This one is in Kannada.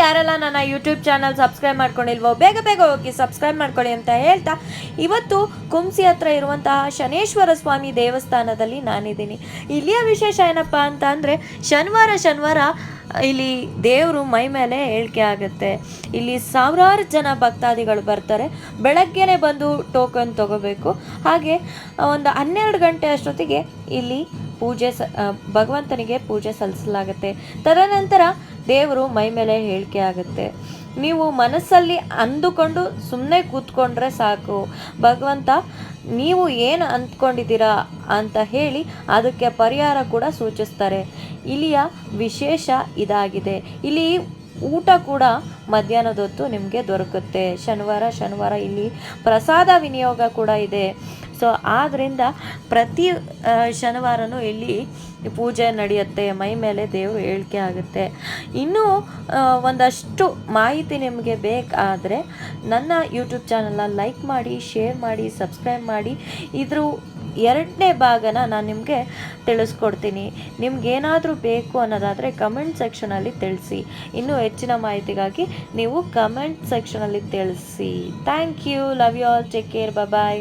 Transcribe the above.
ಯಾರೆಲ್ಲ ನನ್ನ ಯೂಟ್ಯೂಬ್ ಚಾನಲ್ ಸಬ್ಸ್ಕ್ರೈಬ್ ಮಾಡ್ಕೊಂಡಿಲ್ವೋ ಬೇಗ ಬೇಗ ಹೋಗಿ ಸಬ್ಸ್ಕ್ರೈಬ್ ಮಾಡ್ಕೊಳ್ಳಿ ಅಂತ ಹೇಳ್ತಾ, ಇವತ್ತು ಕುಂಸಿ ಹತ್ರ ಇರುವಂತಹ ಶನೇಶ್ವರ ಸ್ವಾಮಿ ದೇವಸ್ಥಾನದಲ್ಲಿ ನಾನಿದ್ದೀನಿ. ಇಲ್ಲಿಯ ವಿಶೇಷ ಏನಪ್ಪ ಅಂತ ಅಂದರೆ, ಶನಿವಾರ ಇಲ್ಲಿ ದೇವರು ಮೈ ಮೇಲೆ ಏಳಿಕೆ ಆಗುತ್ತೆ. ಇಲ್ಲಿ ಸಾವಿರಾರು ಜನ ಭಕ್ತಾದಿಗಳು ಬರ್ತಾರೆ. ಬೆಳಗ್ಗೆನೆ ಬಂದು ಟೋಕನ್ ತಗೋಬೇಕು. ಹಾಗೆ ಒಂದು 12 ಗಂಟೆ ಅಷ್ಟೊತ್ತಿಗೆ ಇಲ್ಲಿ ಭಗವಂತನಿಗೆ ಪೂಜೆ ಸಲ್ಲಿಸಲಾಗುತ್ತೆ. ತದನಂತರ ದೇವರು ಮೈ ಮೇಲೆ ಏಳಿಕೆ ಆಗುತ್ತೆ. ನೀವು ಮನಸ್ಸಲ್ಲಿ ಅಂದುಕೊಂಡು ಸುಮ್ಮನೆ ಕೂತ್ಕೊಂಡ್ರೆ ಸಾಕು, ಭಗವಂತ ನೀವು ಏನು ಅಂದ್ಕೊಂಡಿದ್ದೀರಾ ಅಂತ ಹೇಳಿ ಅದಕ್ಕೆ ಪರಿಹಾರ ಕೂಡ ಸೂಚಿಸ್ತಾರೆ. ಇಲ್ಲಿಯ ವಿಶೇಷ ಇದಾಗಿದೆ. ಇಲ್ಲಿ ಊಟ ಕೂಡ ಮಧ್ಯಾಹ್ನದ ಹೊತ್ತು ನಿಮಗೆ ದೊರಕುತ್ತೆ. ಶನಿವಾರ ಇಲ್ಲಿ ಪ್ರಸಾದ ವಿನಿಯೋಗ ಕೂಡ ಇದೆ. ಸೊ ಆದ್ದರಿಂದ ಪ್ರತಿ ಶನಿವಾರನೂ ಇಲ್ಲಿ ಪೂಜೆ ನಡೆಯುತ್ತೆ. ಮೈ ಮೇಲೆ ದೇವರು ಏಳಿಕೆ ಆಗುತ್ತೆ. ಇನ್ನೂ ಒಂದಷ್ಟು ಮಾಹಿತಿ ನಿಮಗೆ ಬೇಕಾದರೆ ನನ್ನ ಯೂಟ್ಯೂಬ್ ಚಾನಲ್ನ ಲೈಕ್ ಮಾಡಿ, ಶೇರ್ ಮಾಡಿ, ಸಬ್ಸ್ಕ್ರೈಬ್ ಮಾಡಿ. ಇದ್ರ 2ನೇ ಭಾಗನ ನಾನು ನಿಮಗೆ ತಿಳಿಸ್ಕೊಡ್ತೀನಿ. ನಿಮ್ಗೇನಾದರೂ ಬೇಕು ಅನ್ನೋದಾದರೆ ಕಮೆಂಟ್ ಸೆಕ್ಷನಲ್ಲಿ ತಿಳಿಸಿ. ಇನ್ನೂ ಹೆಚ್ಚಿನ ಮಾಹಿತಿಗಾಗಿ ನೀವು ಕಮೆಂಟ್ ಸೆಕ್ಷನಲ್ಲಿ ತಿಳಿಸಿ. Thank you. Love you all. Take care. Bye.